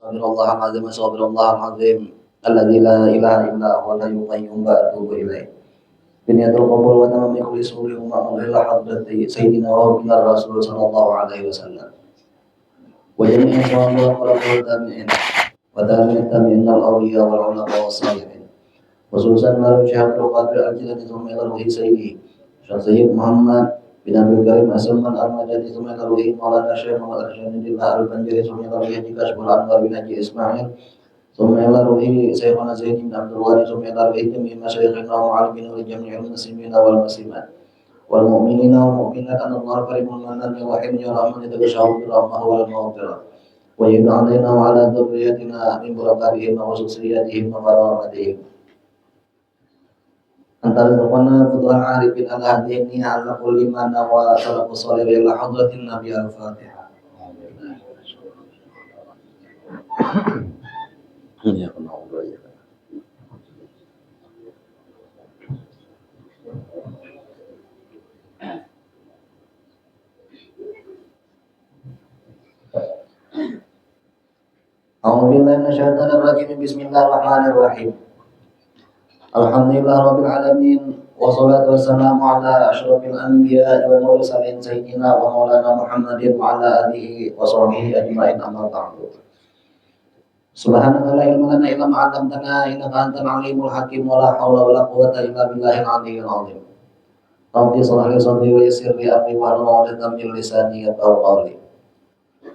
Astaghfirullah al-azim, astaghfirullah al-azim, alladzi la ilaha illa huwa al-hayyul qayyum wa atubu ilaih. Biniyatul qabul wa tamami kulli suri wa ma'mul ila hadrati sayyidina wa habibina Rasul sallallahu alaihi wasallam. Wa jami'i sahabat wa qurra'ul tabi'in wa tabi'in tabi'in al-awliya wal ulama was salihin. Khususan melalui Syekhatul Qadir al-Jilani Tsumma Ruhi Sayyidi Syekh Muhammad bin Abdul Karim As-Salman Al-Madani Tsumma Ruhi Maulana Syekh Muhammad Al-Hasanidillah Al-Banjari Tsumma Ruhi Dikashful Anwar bin Haji Ismail Tsumma Ruhi Syekhana Zaid bin Abdul Wali Tsumma Ruhi Jami' Masyayikhina wa mu'allimina li jami'il muslimina wal muslimat wal mu'minina wal mu'minat anallahu karimul mannan ya wahid ya rahman ya tagashahu bi rahmah wal maghfirah wa yud'a alaina wa ala dzurriyyatina min barakatihim wa khususiyatihim wa karamatihim. Antara zakwana futuhal arifin ala hadini ala kulli mana wa salafu salih ila hadratin nabi al-fatihah. Ya Allah ya. A'udzubillahi minasyaitonir rajim. Bismillahirrahmanirrahim. Alhamdulillah rabbil alamin wassalatu wassalamu ala asyrafil anbiya'i wal mursalin sayyidina wa maulana Muhammadin wa ala alihi wa sahbihi ajma'in amma ba'du. Subhanaka la ilma lana illa ma 'allamtana innaka antal alimul hakim wa la haula wa la quwwata illa billahil aliyyil azim. Rabbi shrah li sadri wa yassir li amri wahlul 'uqdatam min lisani yafqahu qawli.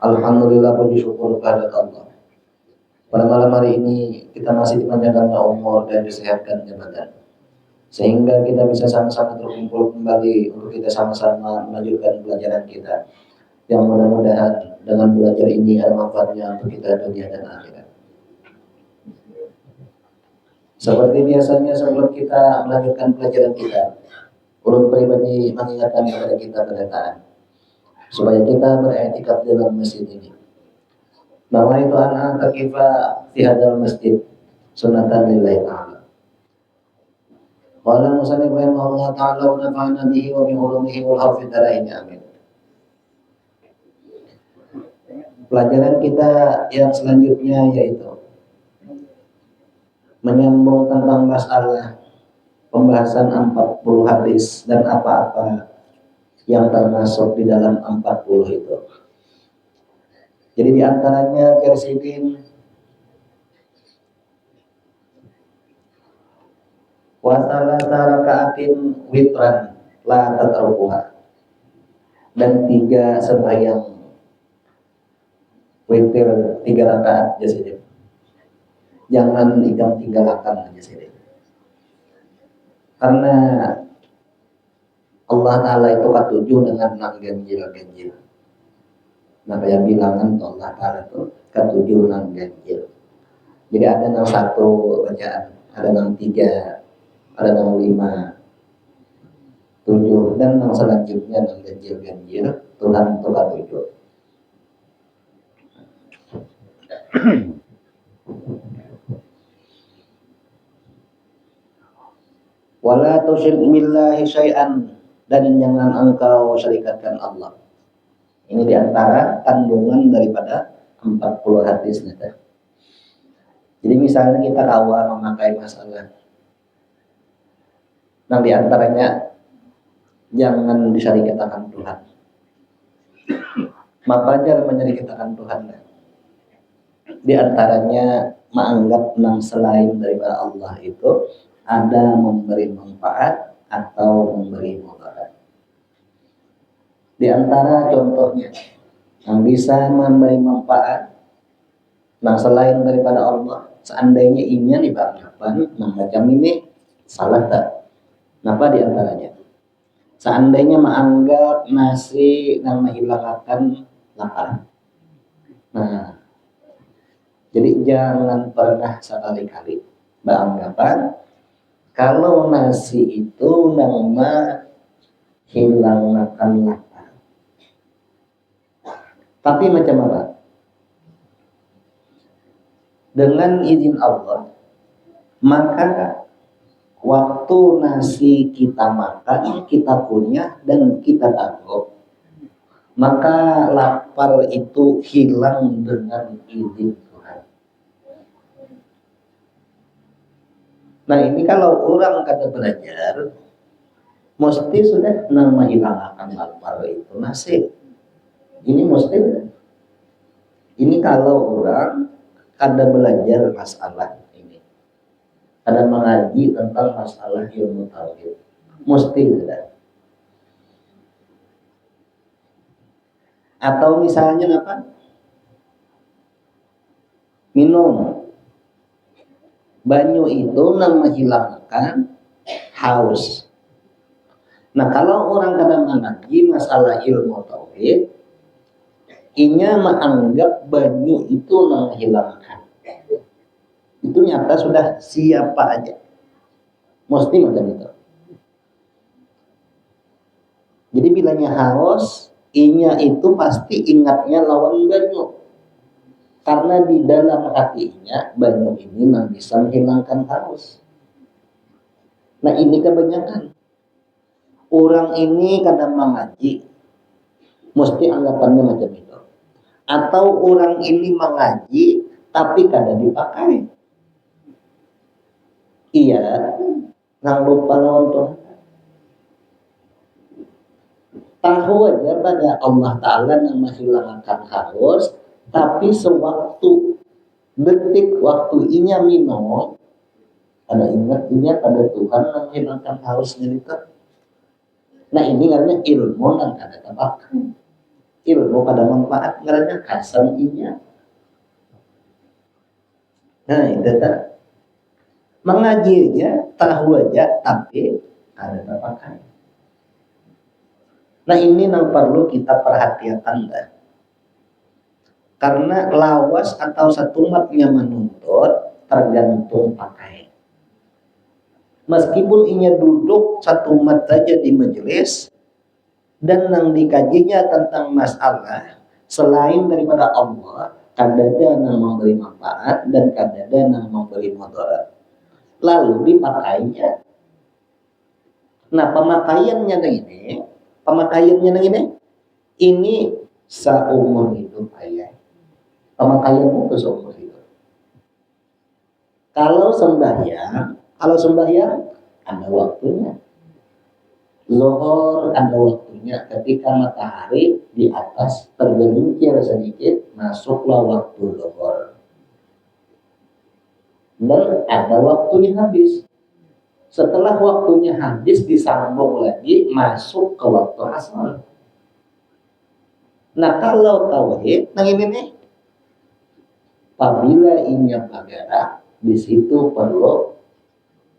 Alhamdulillah, puji syukur kepada Allah. Pada malam hari ini kita masih dipanjangkan umur dan disehatkan badan, sehingga kita bisa sama-sama terkumpul kembali untuk kita sama-sama melanjutkan pelajaran kita, yang mudah-mudahan dengan belajar ini ada manfaatnya untuk kita dunia dan akhirat. Seperti biasanya sebelum kita melanjutkan pelajaran kita, ulun pribadi mengingatkan kepada kita pendataan supaya kita beriktikaf dalam masjid ini. Bahwa itu anak takifa fi hadal masjid sunatan lillahi ta'ala. Qala musannif rahimahullah ta'ala wa nafa'ana bihi wa bi ulumihi wal hafidh darain amin. Pelajaran kita yang selanjutnya yaitu menyambung tentang masalah pembahasan 40 hadis dan apa-apa yang termasuk di dalam 40 itu. Jadi diantaranya kersidin wasala tarakaatin witran la tatrukuha, dan 3 sembahyang witir 3 rakaat jasidin, jangan ikam tinggalkan jasidin, karena Allah Ta'ala itu katuju dengan ganjil-ganjil. Nah, yang bilangan Allah Ta'ala itu ketujuh nang ganjil. Jadi ada nang 1 bacaan, ada nang 3, ada nang 5, 7, dan nang selanjutnya nang ganjil-ganjil Tuhan itu ketujuh. Wala tusyrik billahi syai'an, dan jangan engkau syarikatkan Allah. Ini diantara kandungan daripada 40 hadis. Jadi misalnya kita kawa memakai masalah, nah diantaranya jangan disyarikatkan Tuhan. Maka jangan menyarikatkan Tuhan. Diantaranya menganggap nang selain daripada Allah itu ada memberi manfaat atau memberi mudarat. Di antara contohnya yang bisa memberi manfaat nah selain daripada Allah, seandainya inya diberanggapan nah macam ini salah tak? Kenapa di antaranya? Seandainya menganggap nasi yang menghilangkan lapar. Nah, jadi jangan pernah sekali-kali beranggapan kalau nasi itu nama hilangkan lapar. Tapi macam apa? Dengan izin Allah, maka waktu nasi kita makan, kita punya dan kita tangguh, maka lapar itu hilang dengan izin Tuhan. Nah ini kalau orang kata belajar, mesti sudah nama hilang akan lapar itu nasib. Ini mesti. Ini kalau orang kada belajar masalah ini, kada mengaji tentang masalah ilmu tauhid, mesti sudah. Atau misalnya apa? Minum banyu itu nama hilangkan haus. Nah kalau orang kadang mengaji masalah ilmu tauhid, inya menganggap banyu itu menghilangkan. Itu nyata sudah siapa aja, mesti macam itu. Jadi bilanya haus, inya itu pasti ingatnya lawan banyu. Karena di dalam hatinya banyu ini bisa menghilangkan haus. Nah ini kebanyakan orang ini kadang mengaji, mesti anggapannya macam itu. Atau orang ini mengaji tapi kadang dipakai. Iya, nang lupa lawan Tuhan. Tahu aja pada Allah Ta'ala yang menghilangkan haus, tapi sewaktu detik waktu inya minum, ada ingat pada Tuhan yang menghilangkan hausnya itu. Nah ini karena ilmu yang ada tabakan, ilmu pada manfaat karena kasar inya. Nah itu tak mengaji aja, tahu aja, tapi ada tabakan. Nah ini yang perlu kita perhatikan dah. Karena lawas atau satumatnya menuntut tergantung pakai. Meskipun inya duduk satu mat saja di majelis dan yang dikajinya tentang masalah selain daripada Allah, kadada yang memberi manfaat dan kadada yang memberi mudarat, lalu dipakainya. Nah pemakaiannya ini seumur hidup ayah. Pemakaiannya itu seumur hidup. Kalau sembahyang ada waktunya. Zuhur ada waktunya ketika matahari di atas tergelincir sedikit, masuklah waktu zuhur. Dan ada waktunya habis. Setelah waktunya habis disambung lagi masuk ke waktu asar. Nah kalau tauhid, nah ini nih, apabila inya bergerak, di situ perlu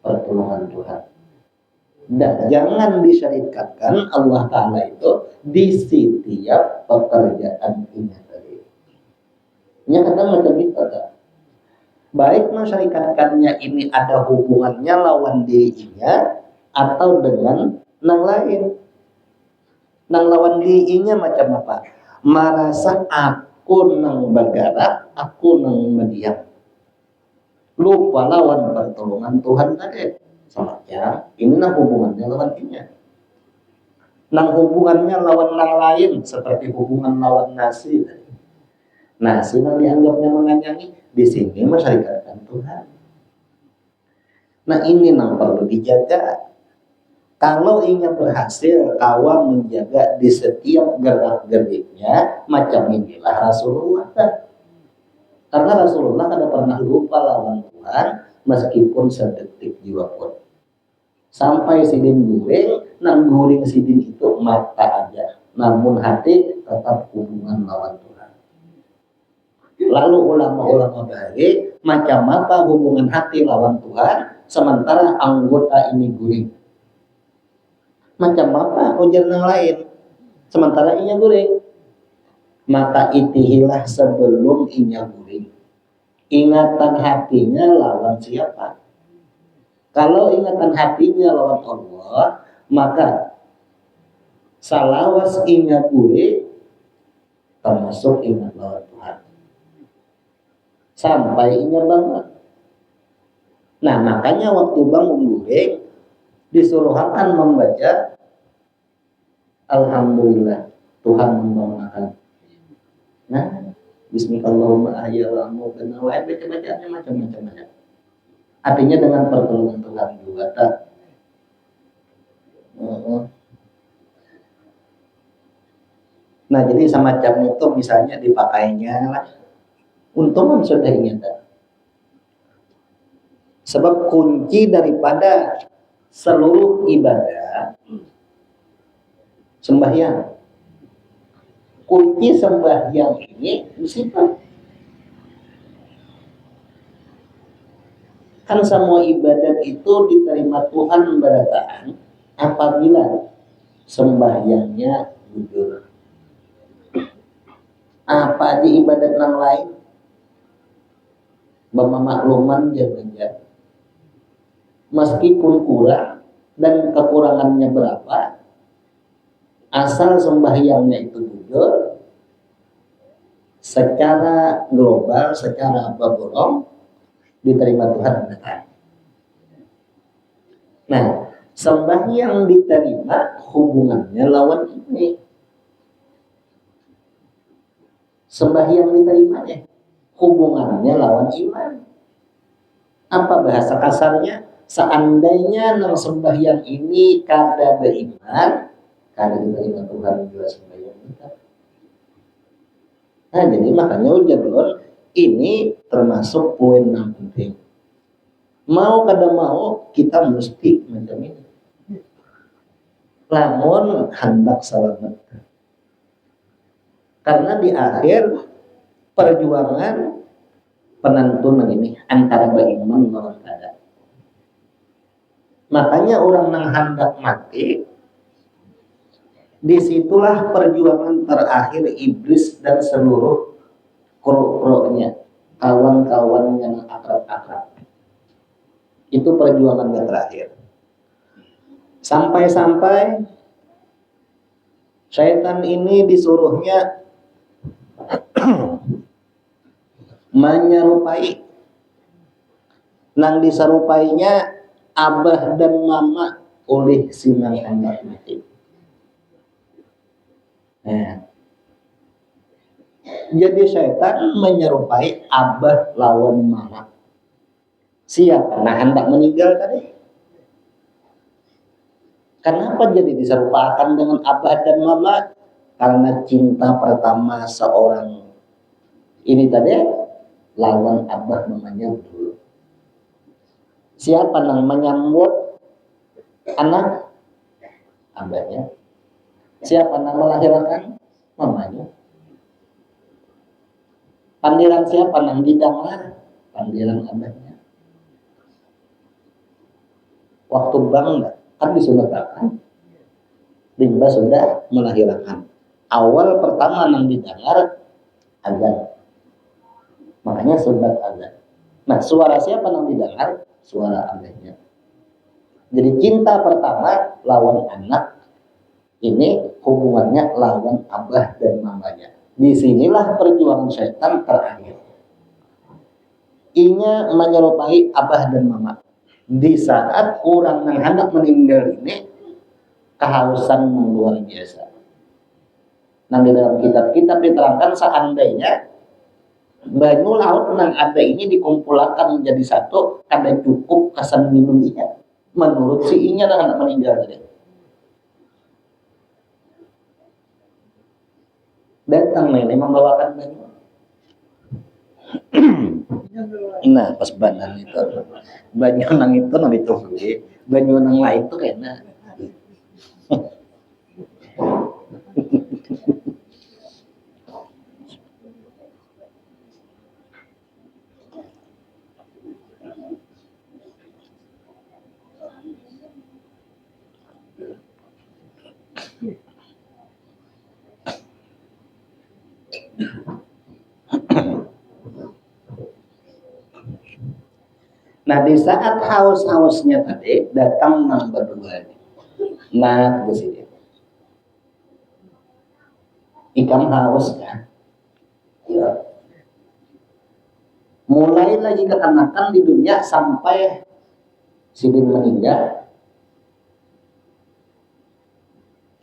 pertolongan Tuhan. Dan jangan disyariatkan Allah Ta'ala itu di setiap pekerjaan ini tadi. Ini kadang macam itu ada. Baik mensyariatkannya ini ada hubungannya lawan dirinya atau dengan nang lain. Nang lawan dirinya macam apa? Merasa aku nang bergerak, aku nang mendiam. Lupa lawan pertolongan Tuhan tadi. Salatnya ini nang hubungannya lawan inya. Nang hubungannya lawan nang lain seperti hubungan lawan nasi tadi. Nasi nang dianggapnya menganyangi, di sini mensyariatkan Tuhan. Nah ini nang perlu dijaga. Kalau ingin berhasil kawan menjaga di setiap gerak-geriknya, macam inilah Rasulullah. Karena Rasulullah kada pernah lupa lawan Tuhan meskipun sedetik jiwa pun. Sampai sidin guring, nang guring sidin itu mata aja, namun hati tetap hubungan lawan Tuhan. Lalu ulama-ulama bahari macam apa hubungan hati lawan Tuhan sementara anggota ini guring. Macam apa ujar yang lain sementara inya guring. Maka itihilah sebelum inya guring. Ingatan hatinya lawan siapa? Kalau ingatan hatinya lawan Allah, maka salawas ingat gue termasuk ingat lawan Tuhan. Sampai ingat banget. Nah makanya waktu bangun gue disuruhkan membaca Alhamdulillah Tuhan membangunkan. Nah Bismillahirrahmanirrahim. Baca-bacaannya macam-macam. Artinya dengan pertolongan Tuhan juga tak. Nah jadi semacam itu misalnya dipakainya lah. Untung sudah ingat tak. Sebab kunci daripada seluruh ibadah sembahyang. Kunci sembahyang ini di situ. Kan semua ibadat itu diterima Tuhan berataan apabila sembahyangnya jujur. Apa aja ibadat yang lain bermakluman jaga. Meskipun kurang dan kekurangannya berapa, asal sembahyangnya itu jujur, secara global, secara berborong diterima Tuhan benar. Nah, sembahyang diterima hubungannya lawan ini. Sembahyang diterima hubungannya lawan iman. Apa bahasa kasarnya? Seandainya nang sembahyang ini kada beriman, kada diterima Tuhan juga sembahyang kita. Nah, jadi makanya ujar ini termasuk poin yang penting. Mau kada mau kita mesti macam ini. Lamun hendak selamat. Karena di akhir perjuangan penentu ini antara beriman lawan kada. Makanya orang yang hendak mati, disitulah perjuangan terakhir iblis dan seluruh kru-krunya, kawan-kawan yang akrab-akrab. Itu perjuangannya terakhir. Sampai-sampai syaitan ini disuruhnya menyerupai. Nang diserupainya abah dan mama oleh sinang hendak mati. Nah, jadi syaitan menyerupai abah lawan mama. Siapa nah hendak meninggal tadi? Kenapa jadi diserupakan dengan abah dan mama? Karena cinta pertama seorang ini tadi lawan abah mamanya dulu. Siapa yang menyambut anak? Abahnya. Siapa yang melahirkan? Mamanya. Panggilan siapa yang didengar? Panggilan abahnya. Waktu bangga kan disunatkan. Limba sudah melahirkan. Awal pertama yang didengar azan. Makanya sunat azan. Nah, suara siapa yang didengar? Suara abahnya. Jadi cinta pertama lawan anak ini hubungannya lawan abah dan mamanya. Disinilah perjuangan syaitan terakhir. Inya menyerupai abah dan mama. Di saat orang yang hendak meninggal ini kehausan yang luar biasa. Nah, di dalam kitab-kitab diterangkan seandainya banyu laut yang ada ini dikumpulkan menjadi satu, kada cukup kesan minumnya. Menurut si inya yang hendak meninggal tadi. Datang nenek membawakan banyu. Nah, pas badan itu banyu nang itu nang ditunggu, banyu nang lain tuh kena. Nah, di saat haus-hausnya tadi datang nang berdua. Nah, ke sini. Ikam haus kan? Ya. Mulai lagi kekanakan di dunia sampai sidin meninggal.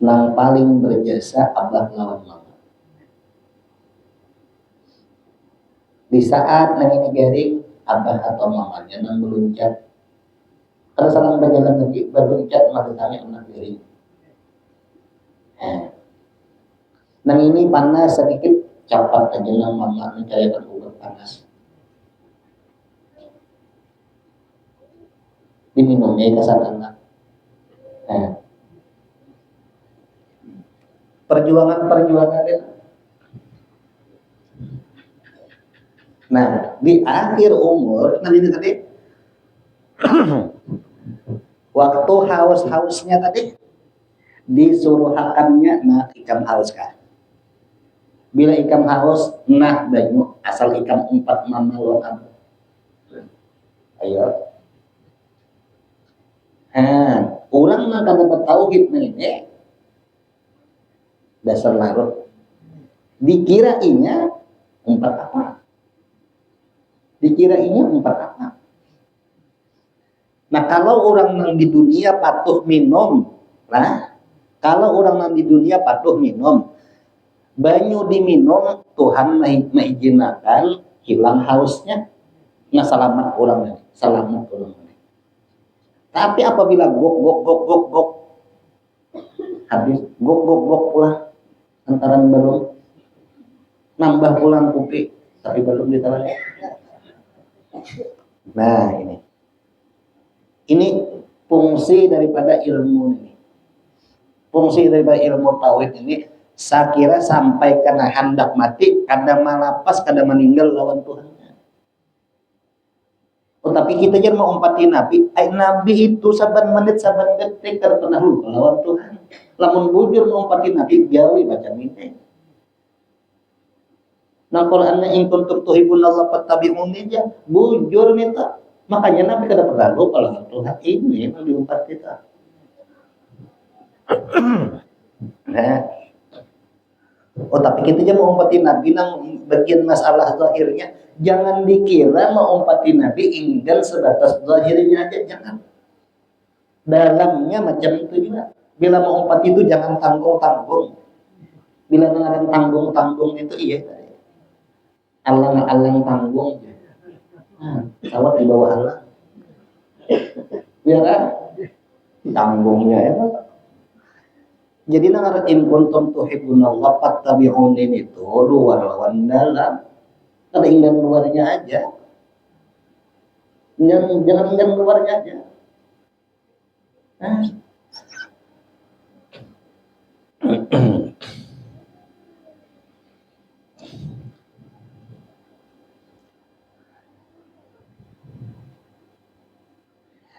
Nang paling berjasa abah lawan mama. Di saat nang ini garing abah atau mamanya nang meluncat. Karena saling berjalan lagi berluncat matanya anak diri. Nang ini panas sedikit cepat aja nang mama mencairkan obat panas. Diminumnya ke sana anak. Perjuangan itu. Nah, di akhir umur nanti tadi waktu haus-hausnya tadi disuruh hakannya nah ikam haus kan. Bila ikam haus nah banyu asal ikam 4 mamalon apa. Ayo. Orang mah kada bertauhid ini dasar larut. Dikirainya 4 apa? Dikirainya 4 apa? Nah kalau orang yang di dunia patuh minum, nah kalau orang yang di dunia patuh minum, banyu diminum Tuhan mengizinkan hilang hausnya, nah selamat orang, selamat orang. Tapi apabila gok habis gok pula antaran belum nambah pulang kopi tapi belum ditahan. Nah ini fungsi daripada ilmu ini. Fungsi daripada ilmu tauhid ini saya kira sampai kena hendak mati, kadang malapas, kadang meninggal lawan Tuhan. Oh tapi kita jangan mau umpati Nabi. Nabi itu saban menit, saban detik kada pernah lupa lawan Tuhan. Lamun bujur mau umpati Nabi gawe macam ini. Nah Qur'annya in kuntum tuhibbunallaha fattabi'uni aja bujur minta. Makanya Nabi kada pernah lupa lawan Tuhan. Ini yang diumpat kita. Nah. Oh tapi kita jangan mau umpati Nabi nang bagian masalah zahirnya. Jangan dikira mau umpati Nabi inggal sebatas zahirnya aja, jangan. Dalamnya macam itu juga. Bila mau umpati itu jangan tanggung-tanggung. Bila mengarang tanggung-tanggung itu iya. Alang-alang tanggung. Sawat di bawah Allah. Ya kan? Tanggungnya ya. Jadi nang in kuntum tuhibbunallaha fattabi'uni itu luar lawan dalam. Kada ingin luarnya aja. Jangan ingin luarnya aja.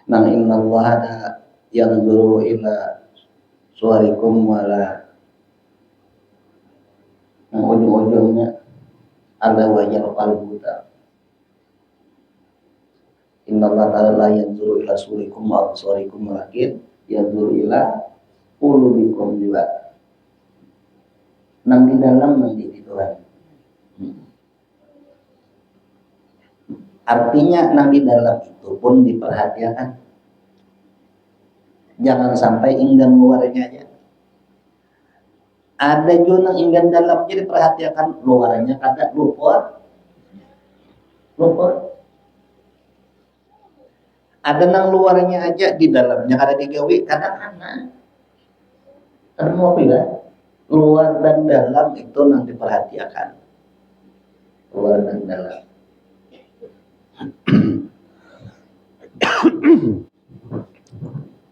Nang innallaha yanzuru ila suwarikum wala ujung-ujungnya ada wajah qalbuta. Innallaha ta'ala la yanzuru ila suwarikum wa absarikum walakin yanzuru ila qulubikum juga. Nang di dalam nanti di Tuhan. Artinya nang di dalam itu pun diperhatikan. Jangan sampai enggan luarnya aja. Ada juga nang enggan dalamnya diperhatikan, luarnya kada lupa. Ada nang luarnya aja di dalamnya kada digawe kadang-kadang. Kada mau pilih. Luar dan dalam itu nang diperhatikan. Luar dan dalam.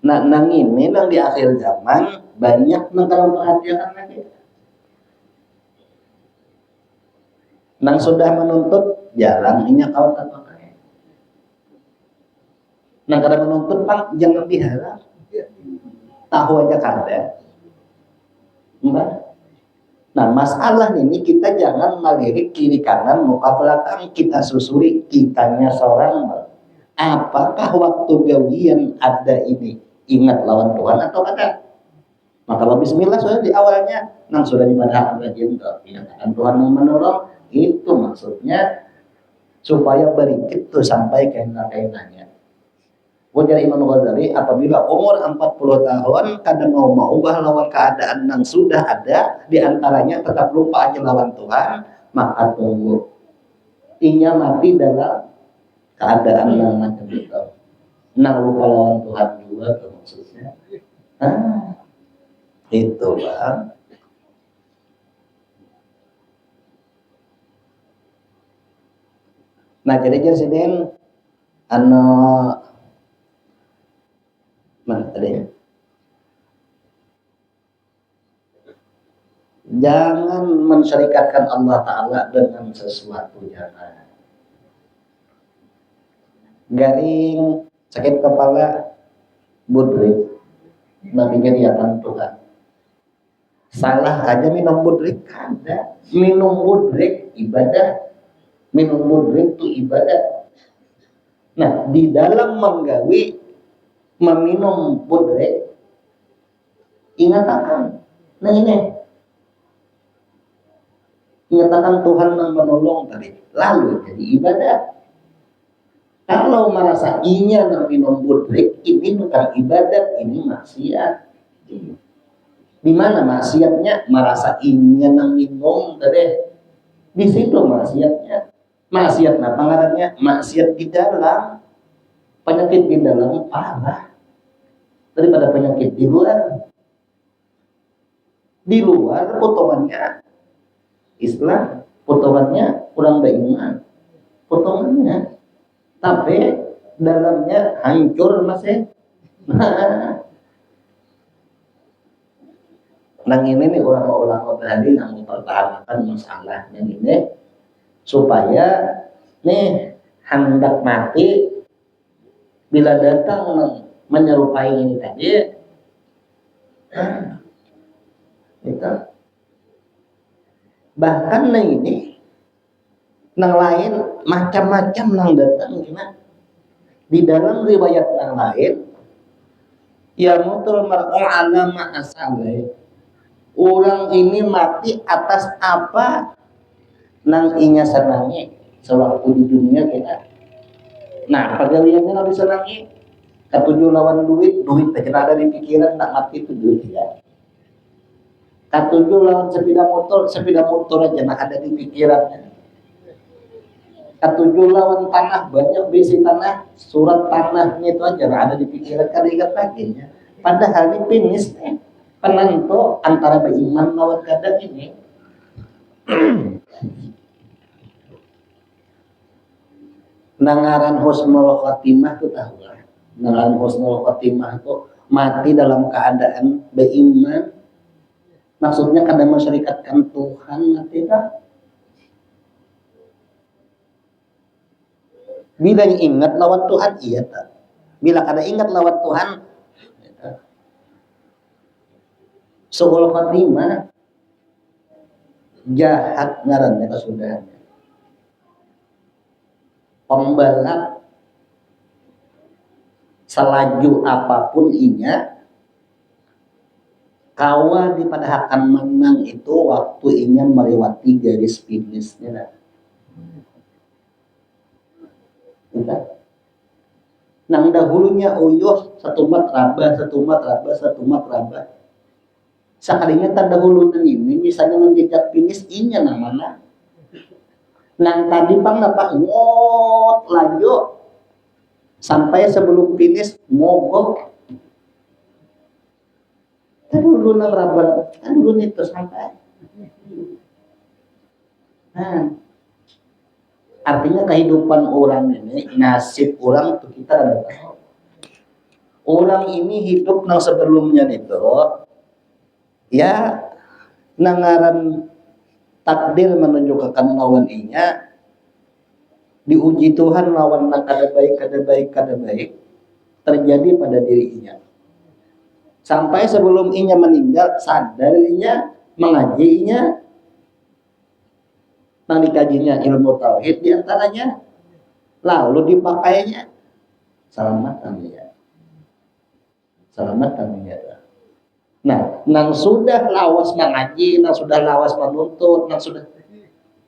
Nah, nang ini nang di akhir zaman banyak nang kalau perhatian lagi. Nang sudah menuntut jalan ini kau tak pakai. Nang kada menuntut pang jangan diharap. Tahu aja kada. Nah, masalah ini kita jangan melirik kiri kanan muka belakang, kita susuri kitanya seorang. Apakah waktu gawian ada ini ingat lawan Tuhan atau kada? Maka bismillah sudah di awalnya nang sudah dipadahkan rajin ingatkan Tuhan yang menolong, itu maksudnya supaya berikit tuh sampai kena-kenanya. Ujar Imam Ghazali, apabila umur 40 tahun kadang mau ubah lawan keadaan yang sudah ada, diantaranya tetap lupa aja lawan Tuhan, maka tunggu. Inya mati dalam keadaan yang macam itu. Nah, lupa lawan Tuhan juga maksudnya. Itu bang. Nah jadi jasinin anu mana tadi? Jangan mensyarikatkan Allah Ta'ala dengan sesuatu, jangan. Garing, sakit kepala, budrik, memikirkan Tuhan. Salah aja minum budrik, ada. Minum budrik ibadah, minum budrik itu ibadah. Nah, di dalam menggawi meminum budrik, ingat akan, nah ini. Menyatakan Tuhan yang menolong tadi, lalu jadi ibadah. Kalau merasa inya nak minum budrik, ini bukan ibadat, ini maksiat. Di mana maksiatnya? Merasa inya nak minum tadi, di situ maksiatnya. Maksiat apa ngarannya? Maksiat di dalam, penyakit di dalam parah daripada penyakit di luar. Di luar potongannya Islam, potongannya kurang beriman, potongannya, tapi dalamnya hancur masih. Nang ini nih orang-orang tadi yang mempertahankan masalahnya ini supaya nih hendak mati bila datang menyerupai ini tadi, itu. Bahkan nang ini nang lain macam-macam nang datang gimana di dalam riwayat nang lain ya mutul mar'u ala ma asalai, orang ini mati atas apa nang inya senangi sewaktu di dunia kita. Nah pegawaiannya nang disenangi ketujuh lawan duit tak ada di pikiran nak mati itu duit ya. Ketujuh lawan sepeda motor aja nak ada di pikirannya. Ketujuh lawan tanah, banyak besi tanah, surat tanahnya itu aja nak ada di pikiran, kada ingat lagi ya. Padahal ini finish penentu antara beriman lawan kada ini. Nangaran husnul khotimah itu tahu lah. Nangaran husnul khotimah itu mati dalam keadaan beriman. Maksudnya kada mensyarikatkan Tuhan mati tak? Bila ingat lawan Tuhan iya tak? Bila kada ingat lawan Tuhan suul khotimah jahat ngarannya kesudahannya. Pembalap selaju apapun inya kawa di pada akan menang itu waktu inya melewati garis finishnya. Nang dahulunya uyuh satu mat raba. Sekalinya tak dahulu nang ini misalnya menjejak finish inya nang mana. Nang tadi pang napa ngot laju sampai sebelum finish mogok. Dulu nang raba, dulu itu sampai. Nah, artinya kehidupan orang ini, nasib orang itu kita ada tahu. Orang ini hidup nang sebelumnya itu, ya nangaran takdir menunjukkan lawan inya, diuji Tuhan lawan nang kada baik terjadi pada dirinya. Sampai sebelum inya meninggal sadar inya mengaji inya nang dikajinya ilmu tauhid diantaranya lalu dipakainya selamat ya. Nah nang sudah lawas mengaji, nang sudah lawas menuntut, nang sudah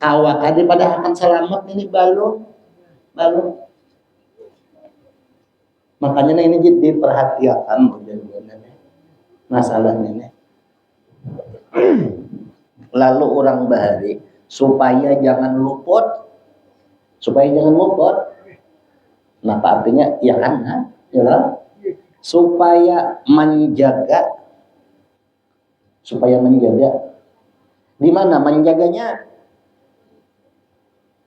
awak daripada akan selamat ini balung. Makanya ini jadi perhatian masalah ini. Lalu orang bahari supaya jangan luput. Nah, apa artinya? Ya kan, ya kan? Supaya menjaga di mana menjaganya?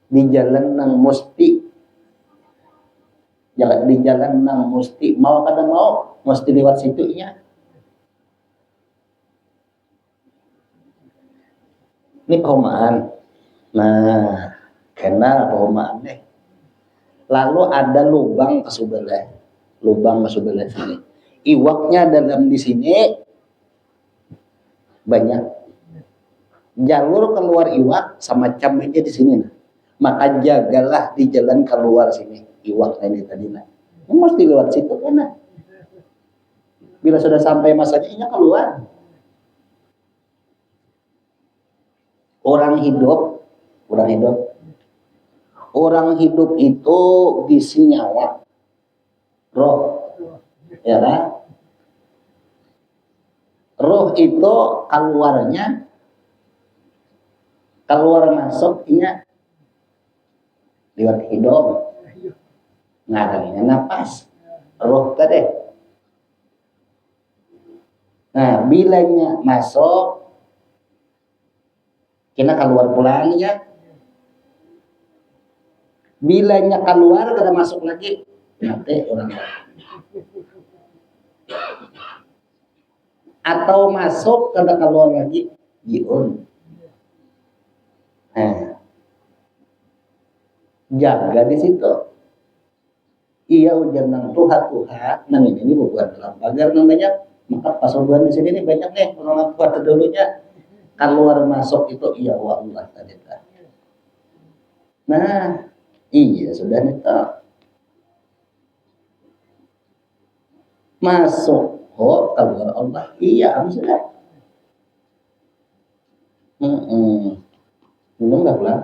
Di jalan nang musti, jalan di jalan nang musti mau kada mau mesti lewat situ nya. Ini perumahan. Nah, kena perumahan deh. Lalu ada lubang ke sebelah sini. Iwaknya dalam di sini banyak. Jalur keluar iwak sama aja di sini. Nah. Maka jagalah di jalan keluar sini. Iwaknya ini tadi. Nah. Ini mesti lewat situ kan. Nah. Bila sudah sampai masanya ini keluar. Orang hidup itu bisi nyawa, roh, ya kan? Roh itu keluar masuknya lewat hidung, ngadangnya napas, roh tadi. Nah, bilanya masuk, kena keluar pulang ya. Bilanya keluar kada masuk lagi, nanti orang atau masuk kada keluar lagi, jiun. Nah, jaga di situ. Iya hujan nang Tuhan, nang ini bukan dalam pagar namanya. Maka pasuruan di sini nih banyak nih orang kuat dulunya. Keluar masuk itu iya Allah tadi. Nah, iya sudah nih masuk keluar Allah. Iya sudah. Minum nggak pulang?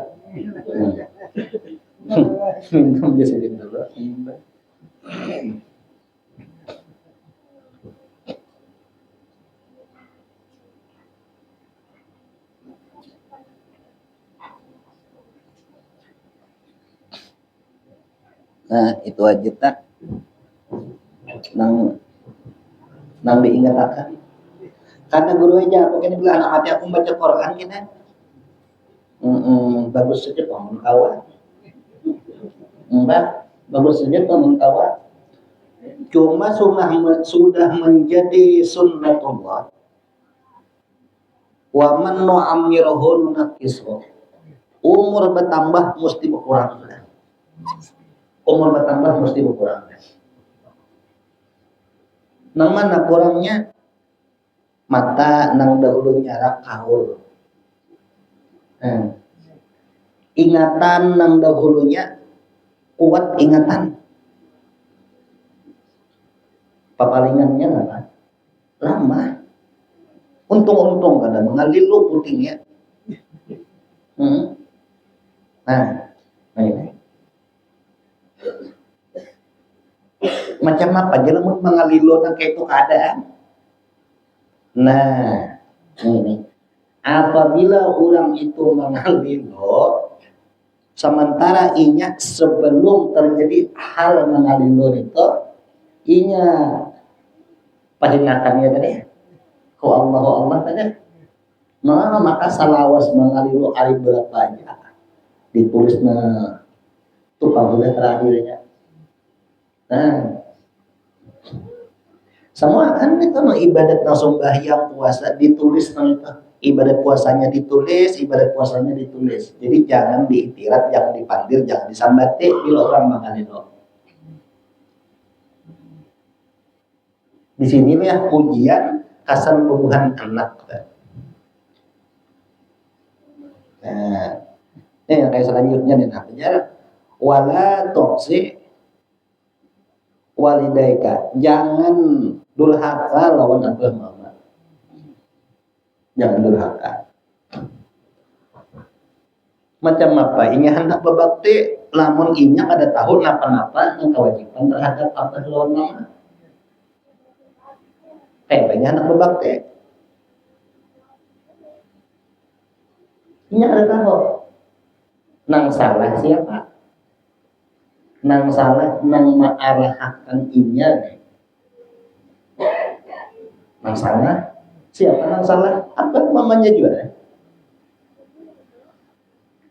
Minum biasa dulu. Nah, itu aja tak nang diingat akan. Karena guru aja aku kini bilang anak hati aku baca Quran kita. Bagus saja kawan kawan. Mbak, bagus saja kawan kawan. Cuma sudah menjadi sunnatullah. Wa man nu'ammirhu nunakkisu. Umur bertambah mesti berkurang. Umur bertambah mesti berkurang. Nang mana kurangnya? Mata nang dahulunya rakaul. Ingatan nang dahulunya kuat ingatan. Papalingannya lama. Untung-untung kada mengalir lu putingnya. Nah ini. Macam apa aja lemut mengalilo nang kayak itu keadaan. Nah ini. Apabila orang itu mengalilo sementara inya sebelum terjadi hal mengalilo itu inya peringatannya tadi ku Allah tadi. Nah maka salawas mengalilo hari berapa aja ditulisnya itu pabula terakhirnya. Nah semua kan itu ibadat langsung sembahyang puasa ditulis itu. Ibadat puasanya ditulis. Jadi jangan diiktirat, jangan dipanggil, jangan disambati bila orang makan itu. Di sinilah ujian kasan pembuahan anak. Nah, ini yang kayak selanjutnya nih penjara. Wala toksi walidaika, jangan durhaka lawan abah mama. Jangan durhaka. Macam apa? Ini hendak berbakti, lamun inya ada tahun napa-napa yang kewajiban terhadap abah lawan mama. Banyak anak berbakti. Inya ada tahu. Nang salah siapa? nang salah nang maarahakan inya. Nang salah siapa nang salah? Abah mamanya juga.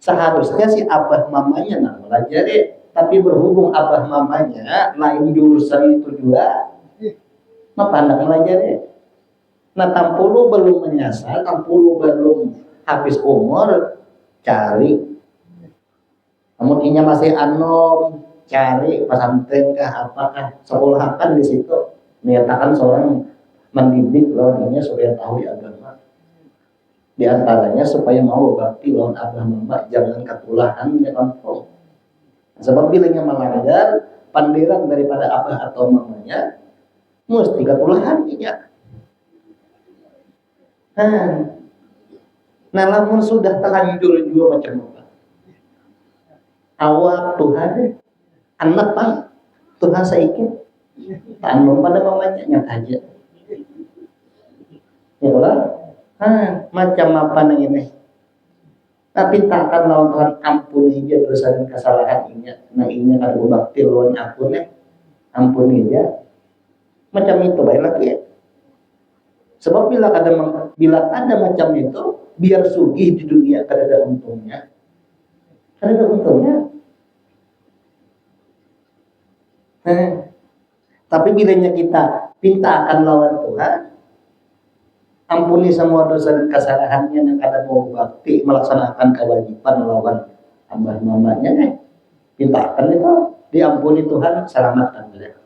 Seharusnya si abah mamanya nang melajari, tapi berhubung abah mamanya lain jurusan itu juga, maka hendak melajari. Nah, tampulu belum menyasar, tampulu belum habis umur, cari. Namun inya masih anom, cari pesantren kah apakah sekolahakan di situ. Menyatakan seorang mendidik lawan inya supaya tahu agama. Di antaranya supaya mau bakti lawan abah mama, jangan ketulahan ya kampung. Sebab bila nya melanggar pandiran daripada abah atau mamanya, mesti ketulahan inya. Nah, namun sudah terlanjur juga macam apa? Awak Tuhan, anak bang, Tuhan saikin, tanam pada mamanya nyata aja. Ya Allah, macam apa nih ini? Tapi takkan lawan Tuhan ampuni dia dosa dan kesalahan inya. Nah inya kan berbakti lawan aku nih, ampuni dia. Macam itu baik lagi ya. Sebab bila ada macam itu, biar sugih di dunia kada ada untungnya. Kada ada untungnya. Tapi bilanya kita pinta akan lawan Tuhan, ampuni semua dosa dan kesalahannya yang kada mau bakti melaksanakan kewajiban lawan abah mamanya, pinta akan itu diampuni Tuhan, selamatkan dia.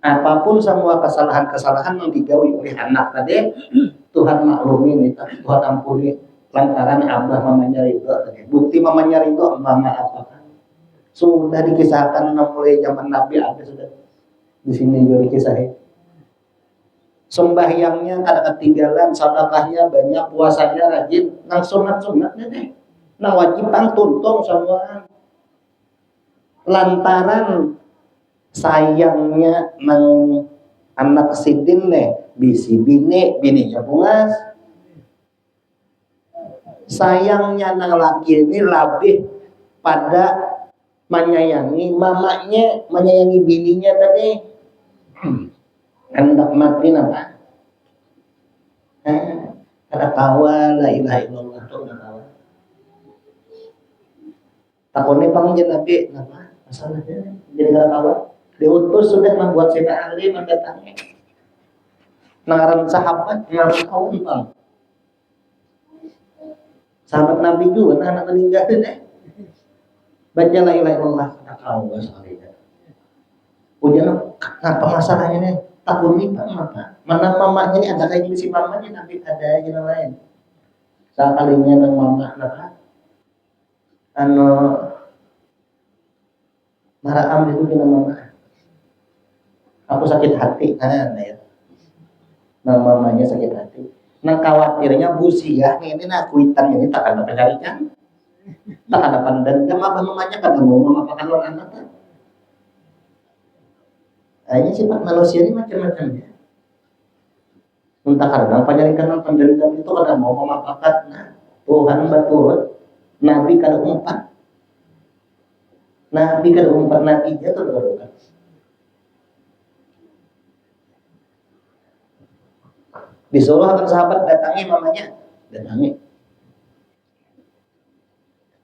Apapun semua kesalahan-kesalahan yang digawi oleh anak tadi, Tuhan maklumin itu, Tuhan ampuni lantaran abah mamanya ridho tadi. Bukti mamanya ridho, mama apa? Sudah dikisahkan mulai zaman Nabi ada sudah. Di sini juga dikisahkan. Sembahyangnya kada ketinggalan, sedekahnya banyak, puasanya rajin, nang sunat-sunatnya deh. Nang wajib pang tuntung semua. Lantaran sayangnya nang anak sidin nih, bisi bininya bungas. Sayangnya nang laki ini lebih pada menyayangi mamanya, menyayangi bininya tadi. Hendak mati apa? Ada kawa la ilaha illallah tuh ada kawa. Takutnya panggil Nabi, apa? Masalahnya jadi ada kawa. Diutus sudah membuat Sayyidina Ali mendatangi. Nangaran sahabat, nangaran kaum bang. Sahabat Nabi juga, anak meninggal deh. Baca la ilaha illallah ada kawa sekali. Ujian apa masalahnya nih? Takut nih pak apa? Mana mamanya ini ada kayak si mamanya tapi ada yang lain. Sekalinya nang mama apa? Maraam itu dengan mama. Aku sakit hati, ya. Nang mamanya sakit hati. Nang khawatirnya busia ini kuitan ini tak ada pencarikan. Tak ada pandang, abah mamanya kada mau memapakan orang anak. Hanya sifat manusia ini macam-macam ya. Entah kadang penyarikan penderitaan itu kadang mau memapakan. Nah, Tuhan betul. Nabi kada umpat. Nabi dia terlalu. Disuruh akan sahabat datangi mamanya, datangi.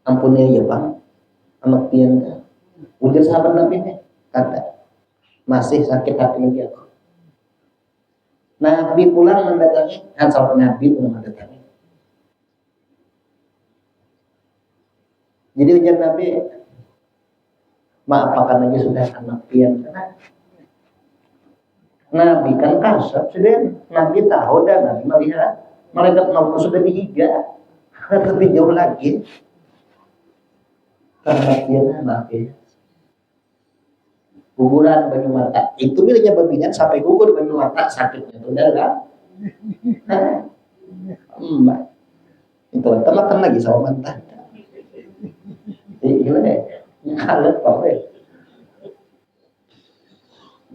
Ampuni ya bang, anak pian kan. Ujar sahabat Nabi nih, kata masih sakit hati lagi aku. Nabi pulang mendatangi, kan sahabat Nabi pulang mendatangi. Jadi ujar Nabi, maafakan aja sudah anak pian kan. Nabi kan kasab sudah, Nabi tahu dan Nabi melihat malaikat maut sudah dihiga, lebih jauh lagi. Karena dia Nabi guguran bagi mata itu bilanya babinya sampai gugur bagi mata sakitnya itu kan. Mbak itu makan lagi sama mantan. Gila deh, ngalet apa ya?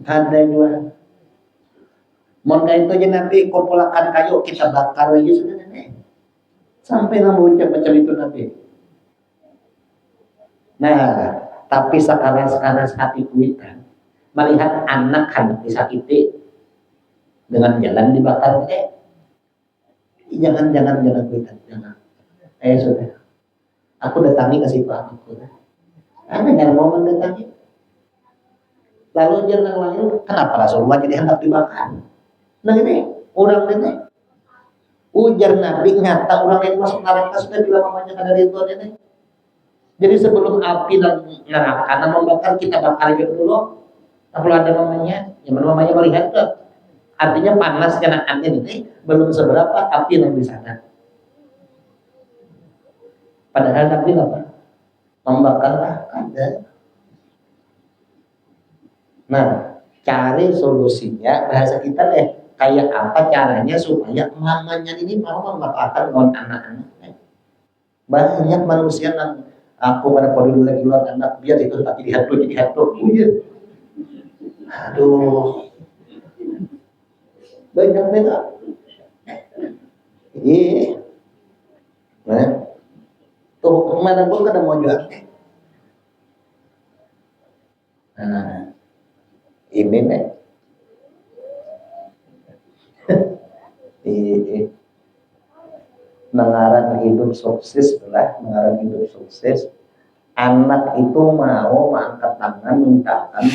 Ada juga. Maka itu aja nanti kumpulkan kayu kita bakar aja sudah nih. Sampai nambah ucap macam itu Nabi. Nah, tapi sekarang hati kuitan melihat anak hendak disakiti dengan jalan dibakar. Jangan kuitan, jangan. Sudah, aku datangi ke situ anakku. Anda jangan mau mendatangi. Lalu jangan lain, kenapa Rasulullah jadi hendak dibakar? Nah ini orang ini ujar Nabi nyata orang yang masuk neraka sudah bilang mamanya dari itu ini. Jadi sebelum api dan neraka membakar, kita bakar dulu. Kalau ada mamanya, yang mamanya melihat ke, artinya panas kenaannya ini belum seberapa api yang di sana. Padahal Nabi apa? Membakarlah ada. Nah, cari solusinya bahasa kita deh. Kayak apa caranya supaya mamanya ini mau membakarkan non anak-anaknya. Banyak manusia yang aku pada dulu lagi luar anak biar itu tak jadi hatu. Aduh, banyak beda. Iya, nah, tuh kemana pun kada mau jual. Nah, ini nih, mengarang hidup sukses lah, mengarang hidup sukses. Anak itu mau mengangkat tangan mintakan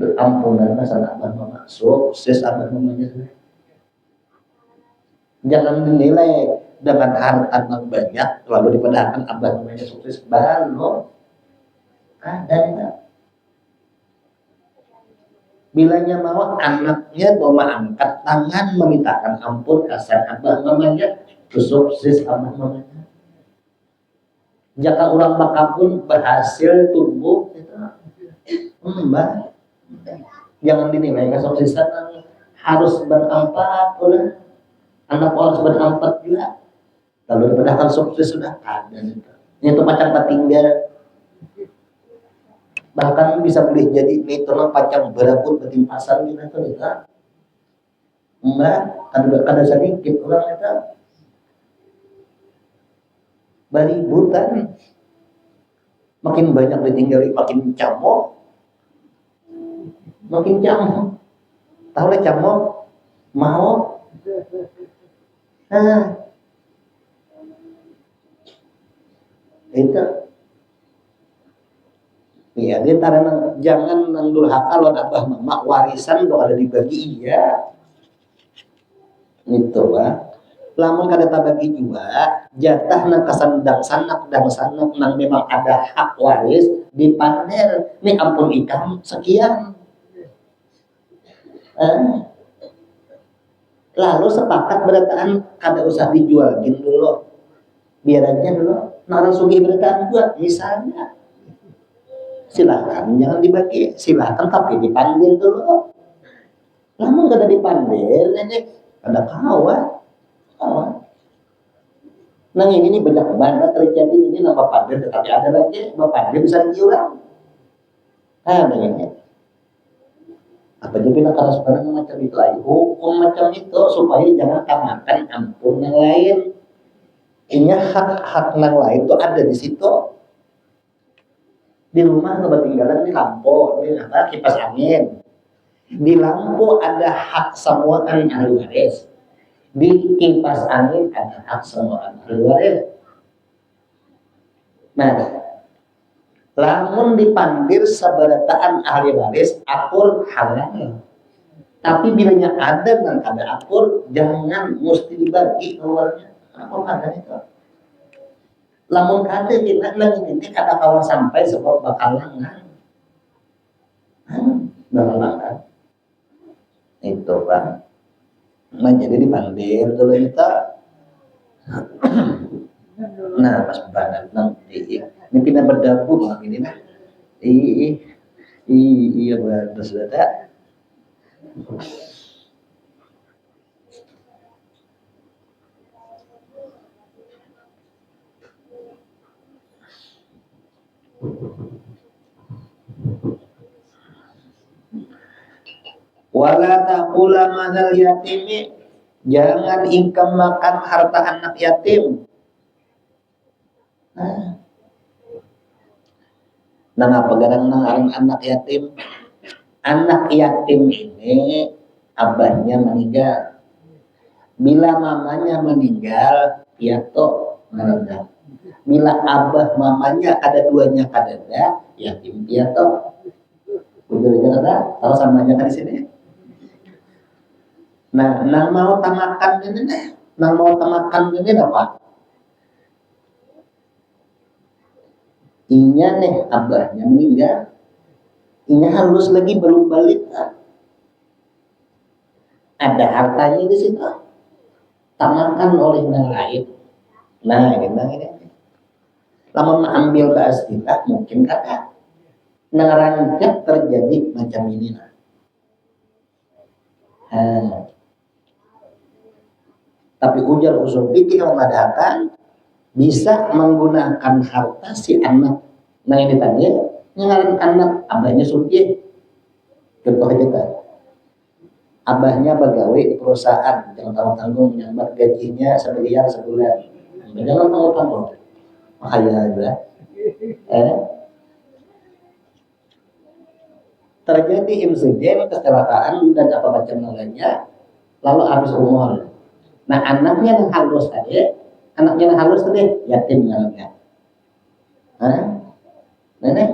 ampunan kesalahan abah mama, sukses abah mamanya. Jangan dinilai dengan harta yang banyak lalu dipadahkan abah mamanya sukses, belum ada tidak. Bilanya mau anaknya mau angkat tangan memintakan ampun kasar abah mamanya, sukses abah mamanya. Jika orang makapun berhasil tumbuh, jangan dinilai kesuksesan harus berampat, anak harus berampat juga. Lalu padahal sukses sudah ada itu macam tinggal. Bahkan bisa boleh jadi itu macam berabut betimpasan gitu kan. Ada sedikit orang itu baributan, makin banyak ditinggali makin camuk. Tahu lah camuk mau. Itu iya, dia jangan nang durhaka lawan abah mama, warisan do ada dibagi iya. Itu lamun kada tabagi juga jatah nang kasandang sanak nang memang ada hak waris dipander nih ampun ikam sekian. Lalu sepakat berataan kada usah dijualin dulu, biar aja dulu orang sugih berataan buat misalnya silakan jangan dibagi, silakan tapi dipandir dulu. Lamun kada dipandir ini kada kawan. Nang ini banyak banget terjadi ini nama pandir tetapi ada lagi bapandir bisa diulang. Begini. Apa jadi nak harus barang macam itu lagi hukum macam itu supaya jangan kamakan ampun yang lain. Ini hak yang lain itu ada di situ. Di rumah tempat tinggalan ini lampu, ini apa kipas angin. Di lampu ada hak semua kan ahli waris. Di kipas angin ada hak semua ahli waris. Nah, lamun dipandir seberataan ahli waris akur halal. Tapi bilanya ada dan ada akur, jangan mesti dibagi keluarnya. Akur ada itu. Lamun kada kita ini kada kawan sampai sebab bakalangan. Bakalangan. Itu kan. Nah jadi dipandir dulu kita. Nah pas banget ini pindah berdapur malam ini nah. Iya benar sudah. Wala taqula manal yatimi, jangan ingkam makan harta anak yatim. Nang apa garang nang anak yatim? Anak yatim ini abahnya meninggal. Bila mamanya meninggal, piato meninggal. Bila abah mamanya ada duanya kadada, yatim piato. Ujung-ujungnya kata, tahu samanya kan di sini. Nah, nang mau tamakan ini nih, nang mau tamakan ini apa? Inya nih abahnya meninggal, inya halus lagi belum balik. Ada hartanya di situ, tamakan oleh yang lain. Nah ini. Lama ambil ke aslilah mungkin kakak. Nerancak terjadi macam ini. Tapi ujar usul fikih mengadakan bisa menggunakan harta si anak. Nah ini tadi ngaran anak abahnya sulti. Contoh aja kan. Abahnya pegawai di perusahaan, jangan tanggung-tanggung menyambat gajinya sebiliar sebulan. Jangan tanggung-tanggung. Makanya juga. Terjadi insiden kecelakaan dan apa macam lainnya, lalu habis umur. Nah anaknya yang halus tadi, yatim namanya. Nenek,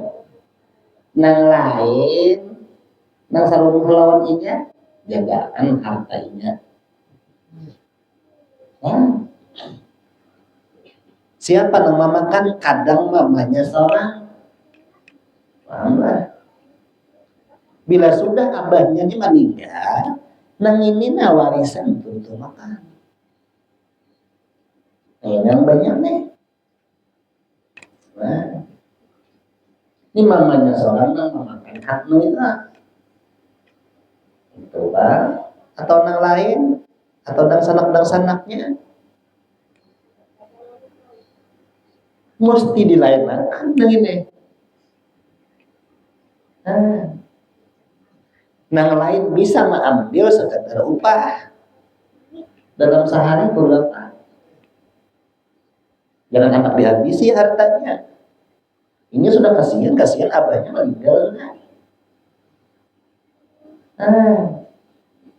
nang lain, nang sarung lawan inya, jagaan hartanya. Siapa nang mamakan? Kadang mamanya seorang. Paham lah. Bila sudah abahnya ini meninggal, nang ini warisan untuk makan. Yang banyak nih. Nah, ini mamanya seorang nang memakan hak itu. Itu bang. Atau nang lain, atau nang sanak-sanaknya. Mesti dilayanan nang ini. Nang lain bisa mengambil sekadar upah dalam sehari berapa. Jangan sampai dihabisi hartanya. Ini sudah kasihan abahnya meninggal.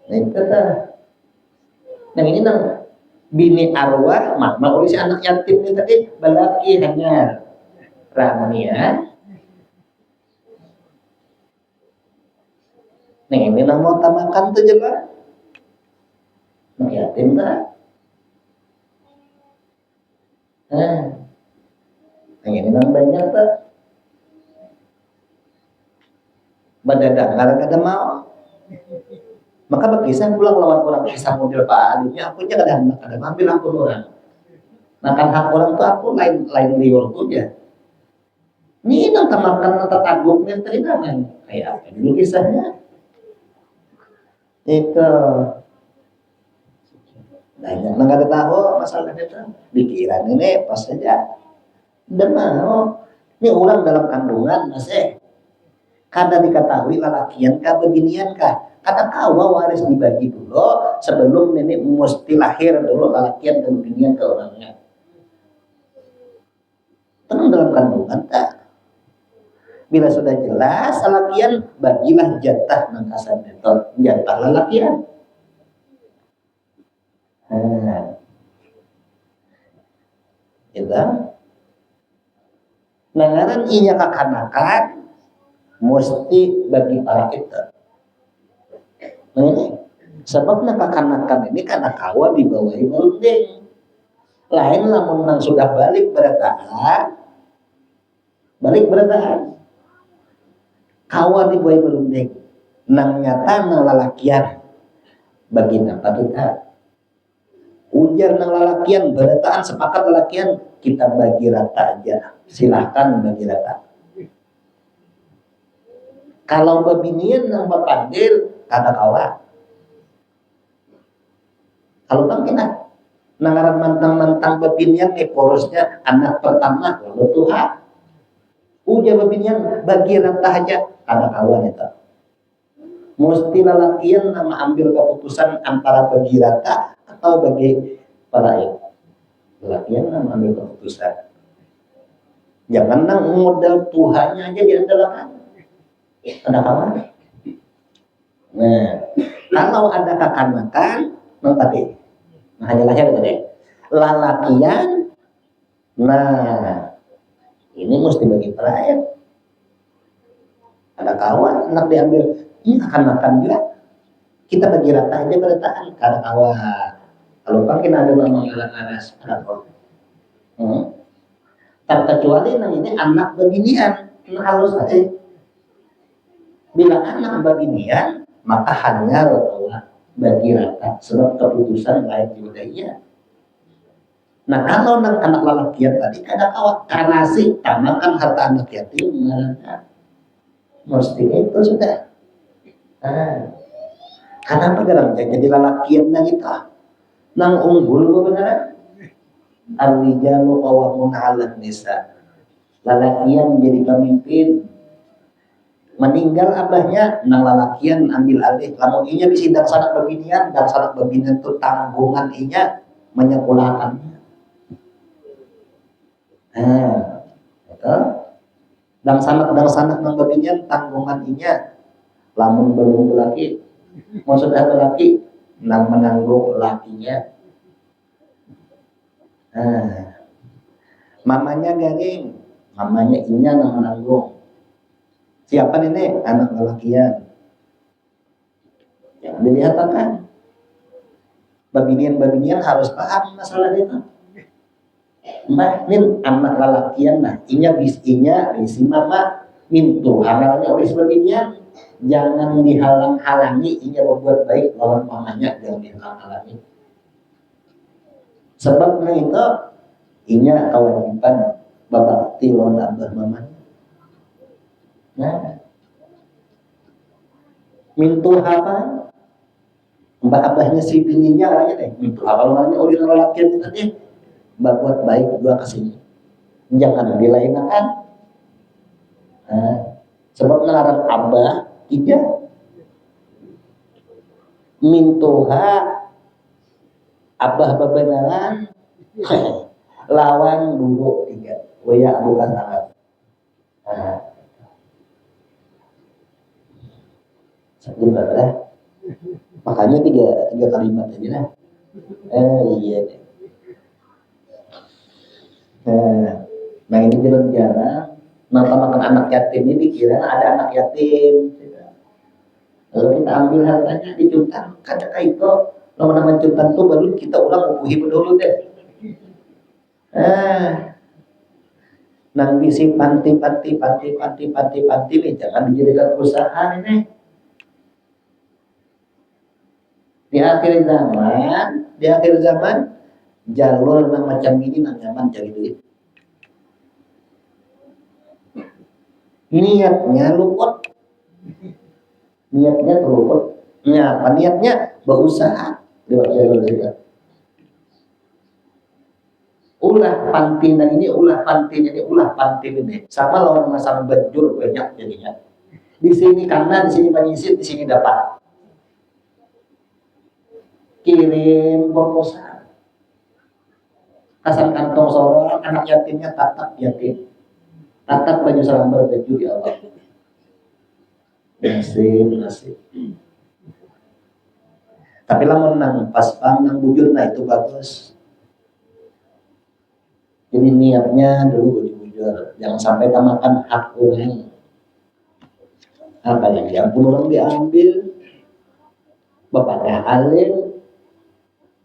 Itu dah. Nah ini nang bini arwah mama oleh si anak yatim ini tadi balaki hanya ramia. Nah ini nang mau tamakan tuh jelas. Anak yatim dah. Nah ini nang banyak tuh. Badadak kadang-kadang mau. Maka berkisah pulang lawan orang kisah model Pak Alinya, aku aja kadang ambil ampun orang. Makan hak orang tuh aku lain liur tuh aja. Ini nang tamakan nang tataguk yang terima kan. Kayak apa dulu kisahnya? Itu banyak nang ada tahu masalah itu. Pikiran ini pas saja. Udah mau. Ini orang dalam kandungan masih. Kada diketahui lalakian kah beginian kah. Kata kawa waris dibagi dulu sebelum nenek mesti lahir dulu lalakian dan beginian ke orangnya. Tenang dalam kandungan tak. Bila sudah jelas lalakian bagilah jatah nang kasar beton, jatah lalakian. Gitu. Nangaran inya kakanakan mesti bagi para kita. Sebab kakanakan ini karena kawa dibawahi merunding. Lain lamun nang sudah balik berataan. Kawa dibawahi merunding. Nang nyata nang lalakian bagi napa kita. Ujar nang lalakian berataan sepakat lalakian kita bagi rata aja. Silahkan bagi rata. Kalau babinian nang bapandir kata kawa. Kalau bang kena nangaran mantang-mantang babinian nih porosnya anak pertama lalu Tuhan. Ujar babinian bagi rata aja kata kawan itu. Mesti lalakian nama ambil keputusan antara bagi rata atau bagi para lain. Lalakian nama ambil keputusan. Jangan nang modal Tuhannya aja diandalkan. Ada kawan. Nah, kalau ada kakanakan, nanti. Nah, hanya lahir tadi. Lalakian, nah ini mesti bagi terakhir. Ada kawan, anak diambil, ini kakanakan juga. Kita bagi rata aja berataan, karena kawan. Kalau pakai ada nama alas, ada kawan. Terkecuali nang ini anak beginian, nah halus aja. Bila anak beginian, maka hanya bagi rata, sebab keputusan lain juga iya. Nah kalau anak lalakian tadi kada kawat karasi tamakan harta anak yatim nah, mesti itu sudah. Nah, kenapa kadang jadi lalakian na kita? Nang unggul benar. Ar-rijalu qawwamun 'alan nisa. Lalakian menjadi pemimpin. Meninggal abahnya, nang lalakian ambil alih. Lamun inya bisidang sanak babinian, dan sanak babinian itu tanggungan inya menyekolahkannya. Nah, betul. Dan sanak nang babinian tanggungan inya. Lamun belum laki, maksudnya laki nang menanggung lakinya. Nah, mamanya garing, mamanya inya nang menanggung. Siapa ini? Anak lelakian. Yang dilihatkan. Babinian harus paham masalah itu. Mbak, ini anak lelakian nah, inya bisinya, bisi mama, mintu halalnya oleh babinian. Jangan dihalang-halangi, inya berbuat baik lawan mamanya, jangan dihalang-halangi. Sebabnya itu, inya kewajiban babakti lawan abah mamanya. Nah, mintu apa? Mbak abahnya si bininya aja deh. Mintu apa namanya? Oleh lelakian itu tadi, berbuat baik dua kesini. Jangan dilainakan. Nah, sebab ngaran abah tidak mintuha abah bebenaran lawan dulu tiga. Waya bukan sangat. Nah, gimana lah? Makanya tiga kalimat aja lah. Iya deh. Nah ini film jarang. Kenapa makan anak yatim ini dikira ada anak yatim. Lalu kita ambil hartanya dicuntan. Kata itu nama-nama cuntan tuh baru kita ulang upuhi dulu deh. Nang bisi panti nih jangan dijadikan usaha ini. Di akhir zaman jalur nang macam ini nang nyaman jadi duit. Niatnya luput. Niatnya terluput. Ya, apa niatnya? Berusaha lewat jalur juga. Ulah pantina ini sama lawan masang bajur banyak jadinya. Di sini kanan, di sini panyisit, di sini dapat. Kirim proposal. Kasar kantong sorong anak yatimnya tatap yatim. Tatap baju salambar baju di Allah. Nasib. Tapi lamun nang pas pang nang bujur nah itu bagus. Jadi niatnya dulu bujur, jangan sampai tamakan hak orang. Apa yang diampun orang diambil, bapaknya alim.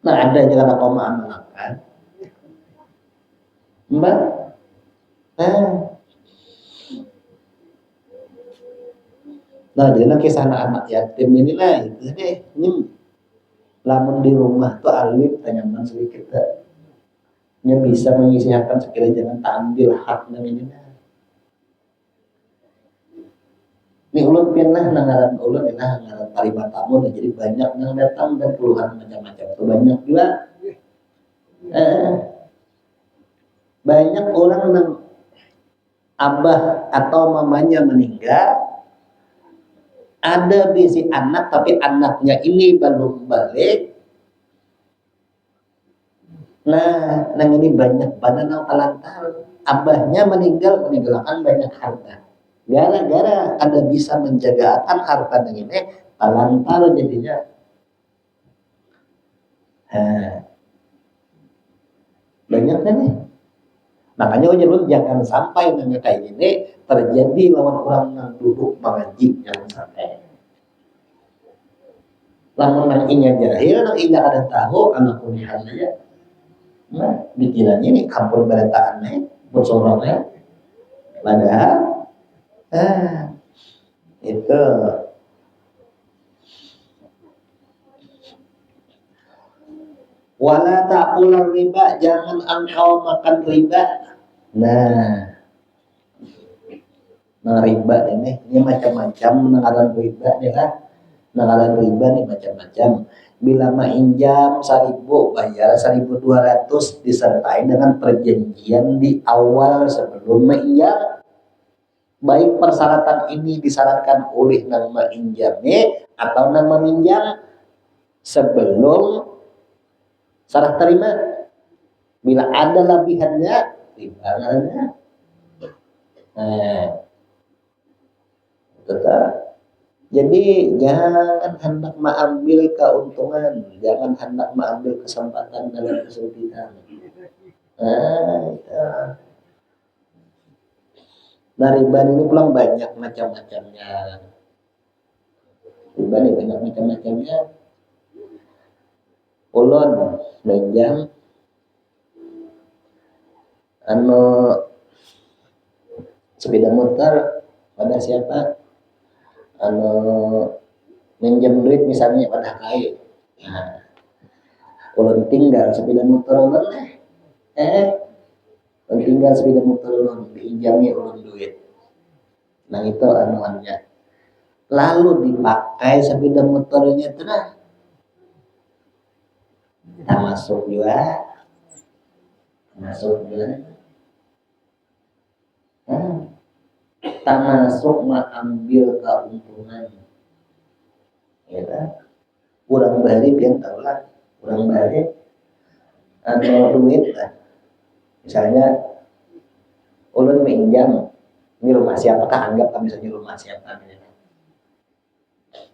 Nah ada yang kata koma amanahkan, mbak. Nah jadi kisah anak yatim inilah itu deh. Ini lamun di rumah tuh alim tanyaman sedikit nya bisa mengisihakan sekiranya jangan tak ambil hak namanya. Ini ulun pindah nangaran ulun ini nangaran paribatamu jadi banyak yang datang dan keluhan macam-macam tuh banyak juga. Banyak orang yang abah atau mamanya meninggal, ada bisi anak tapi anaknya ini belum balik. Nah, nang ini banyak badan yang talantar. Abahnya meninggalkan banyak harta. Gara-gara ada bisa menjaga akan harta nang ini, talantar jadinya. Nah, banyaknya nih. Makanya ujar jangan sampai nang kayak ini terjadi lawan orang yang duduk mengaji, jangan sampai. Lamun nang inya jahil, nang inya ada tahu, anak kuliah aja. Nah, dikiranya ini kampung beretaannya, bersorongnya. Padahal, itu. Wala ta'kulur riba, jangan engkau makan riba. Nah, riba ini macam-macam ngaran riba nih lah. Ngaran riba nih macam-macam. Bila mainjam 1.000 bayar 1.200 disertai dengan perjanjian di awal sebelum mainjam. Baik persyaratan ini disyaratkan oleh nang mainjamnya atau nang meminjam sebelum serah terima. Bila ada lebihannya riba. Nah, tetap. Jadi jangan hendak mengambil keuntungan, jangan hendak mengambil kesempatan dalam kesempitan. Nah, riba ini pulang banyak macam-macamnya. Riba ini banyak macam-macamnya. Ulun menjam sepeda motor pada siapa? Minjem duit misalnya pada kai. Nah, ulun tinggal sepeda motor ulun tinggal sepeda motor ulun diinjami ulun duit. Nah itu anuannya. Lalu dipakai sepeda motornya itu nah. Kita masuk juga. Tak masuk mengambil keuntungan. Ya, kurang balik yang tahu lah, kurang balik atau duit lah. Misalnya ulun minjam di rumah siapakah, anggap misalnya rumah siapa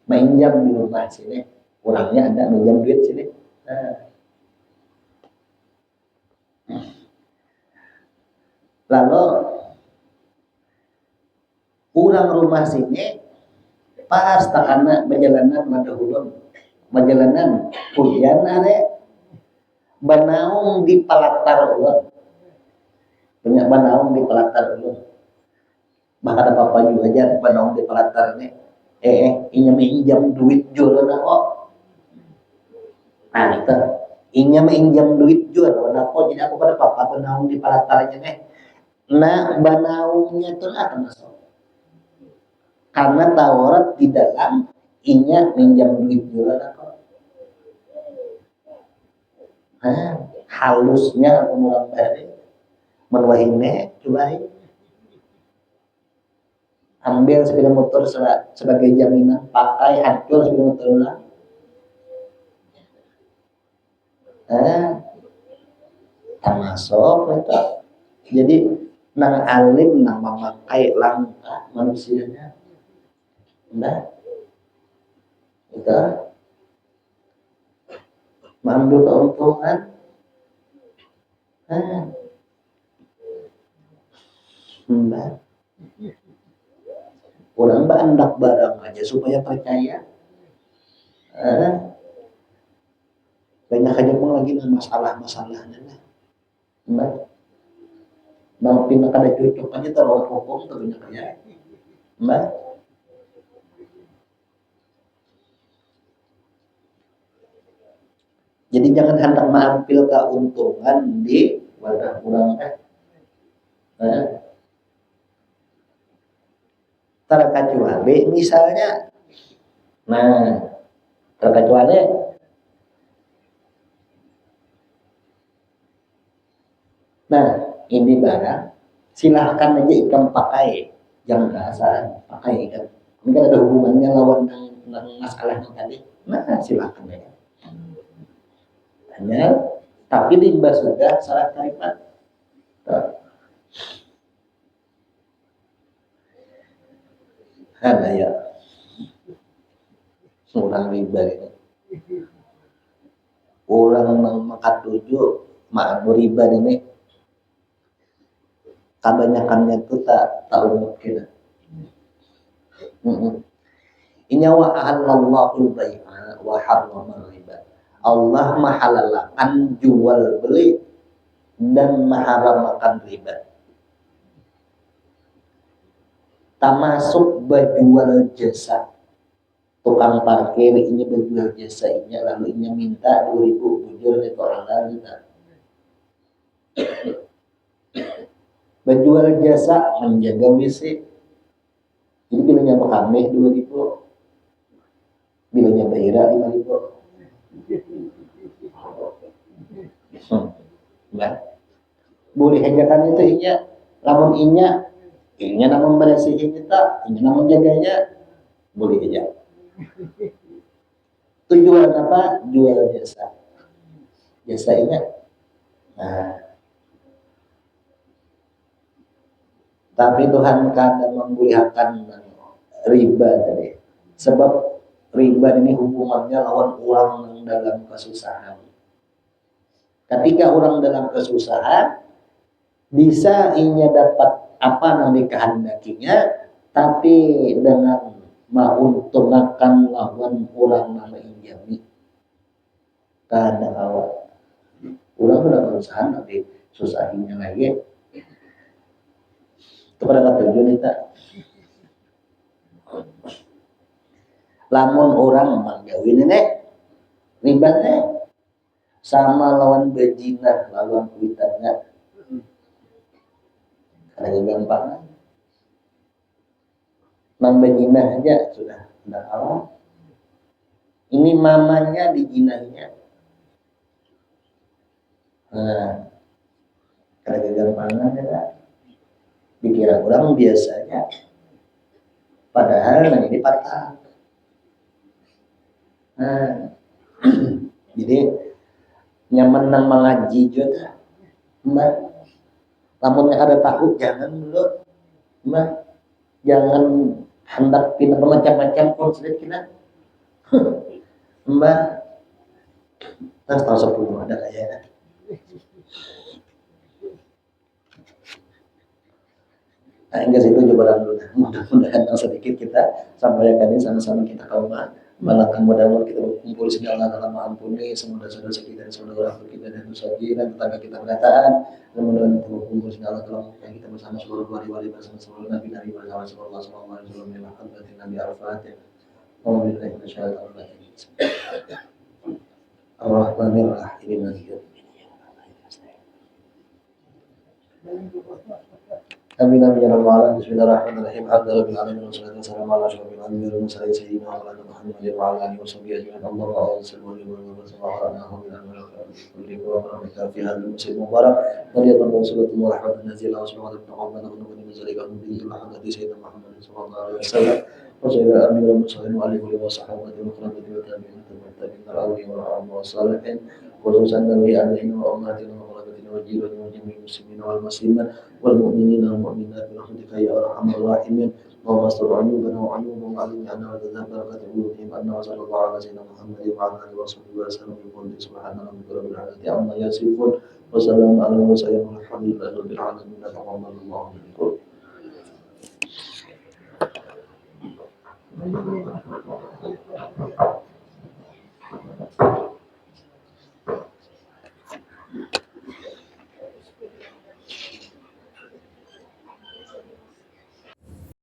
minjam di rumah sini, kurangnya ada minjam duit sini. Lalu kurang rumah sini pas takana perjalanan madahulun, perjalanan hujan are banaung di palatar ulun, punya banaung di palatar ulun, maka ada apa juga aja banaung di palatar ini inya minjam duit jualan aku. Nah itu inya minjam duit jualan aku, jadi aku pada papa banaung di palatarnya nih. Nah banaungnya itu lah termasuk karena Taurat di dalam inya minjam duit jualan aku. Halusnya umuran bari menwahine cobain ambil sepeda motor sebagai jaminan, pakai hancur sepeda motor ulang. Termasuk itu. Jadi nang alim nang memakai langkah manusianya. Nah, itu mengambil keuntungan. Mbak, orang bandak barang aja supaya percaya. Banyak aja pun lagi masalah-masalahnya. Mbak, mau pindah kada cocok aja terlalu hukum terbanyak aja. Mbak, jadi jangan hendak mengambil keuntungan di wadah kurang terkecuali misalnya, terkecuali ini barang silahkan aja ikan pakai, jangan keasaan pakai ikan. Ini kan ada hubungannya lawan dengan masalah yang tadi. Silahkan aja. Hanya Tapi riba sudah salah kalimat. Ada ya orang riba ini. Orang nang makan tujuh mak riba ini kebanyakannya itu tak tahu mungkin. Inya wa ahallallahu bai'a wa harrama riba. Allah menghalalkan jual beli dan mengharamkan riba. Termasuk berjual jasa. Tukang parkir ini berjual jasa ini lalu ini minta 2.000 bujur itu halal kita. Berjual jasa menjaga WC. Jadi bilangnya Muhammad 2.000, bilangnya Baira 5.000. Nah, boleh hajakan itu inya, lamun inya namun beresihin kita, inya namun jaganya boleh aja. Tujuan apa? Jual jasa. Jasa inya. Nah, tapi Tuhan kadang membolehkan riba tadi. Sebab riba ini hubungannya lawan orang dalam kesusahan. Ketika orang dalam kesusahan, bisa inya dapat apa yang dikehendakinya, tapi dengan menguntungkan lawan orang nama injami. Karena awal orang sudah berusaha tapi susahinya lagi. Kepada tujuan kita. Lamun orang manggawin ini ribanya sama lawan bejina, lawan kuitannya. Karena gampang. Membejina aja sudah kalah. Ini mamanya dijinahinya. Nah, karena gampangan ya. Dikira orang biasanya. Padahal ini patah. Nah, jadi nyaman nang mengaji juga, mbak. Namunnya ada tahu jangan dulu, mbak. Jangan hendak pindah macam-macam pun sedikit kita, mbak. Terus tahun 10 ada kayaknya. Nah, hingga situ coba dulu. Mudah-mudahan yang sedikit kita sampaikan ini sama-sama kita kaumkan. Malahkan mudah-mudahan kita berkumpul sehingga Allah dalam mengampuni semua dosa-dosa kita dan semua dosa kita dan dosa kita dan tetangga kita berataan. Dan mudah-mudahan kita berkumpul sehingga Allah dalam mengampuni kita bersama seluruh wali-wali bersama seluruh nabi-nabi bersama seluruh Allah sallallahu alaihi wasallam ila hadratin Nabi Al-Fatihah. Alhamdulillah masyaallah. Ar-Rahmanir Rahim. Amin amin ya rabbal alamin. Bismillahirrahmanirrahim. Alhamdulillahi rabbil alamin wassalatu wassalamu ala asyrofil anbiya'i wal mursalin sayyidina wa maulana Muhammadin wa ala alihi washabbihi ajma'in. Allahumma salli wa sallim wa barik fi hadzal masjid mubarak. Radiyallahu anhu sallallahu wa rahmatan nazila wa sallallahu taqabbal minna min zalika min hadrati sayyidina Muhammadin sallallahu alaihi wasallam. Wa sallallahu amirul mursalin wa alihi wa sahbihi wa qurrati wa tabi'in wa tabi'in al-awliya wa salihin. Khususan dari alihin wa ummatin wa وجيرا وجميع المسلمين والمسلمات والمؤمنين والمؤمنات برحمتك يا ارحم الراحمين. اللهم استر عيوبنا وعيوبهم وعلم عنا وتذهب بركات عيوبهم ان وصلى الله على سيدنا محمد وعلى اله وصحبه وسلم بقول سبحان ربك رب العزه عما يصفون وسلام على المرسلين والحمد لله رب العالمين. تقبل الله منكم.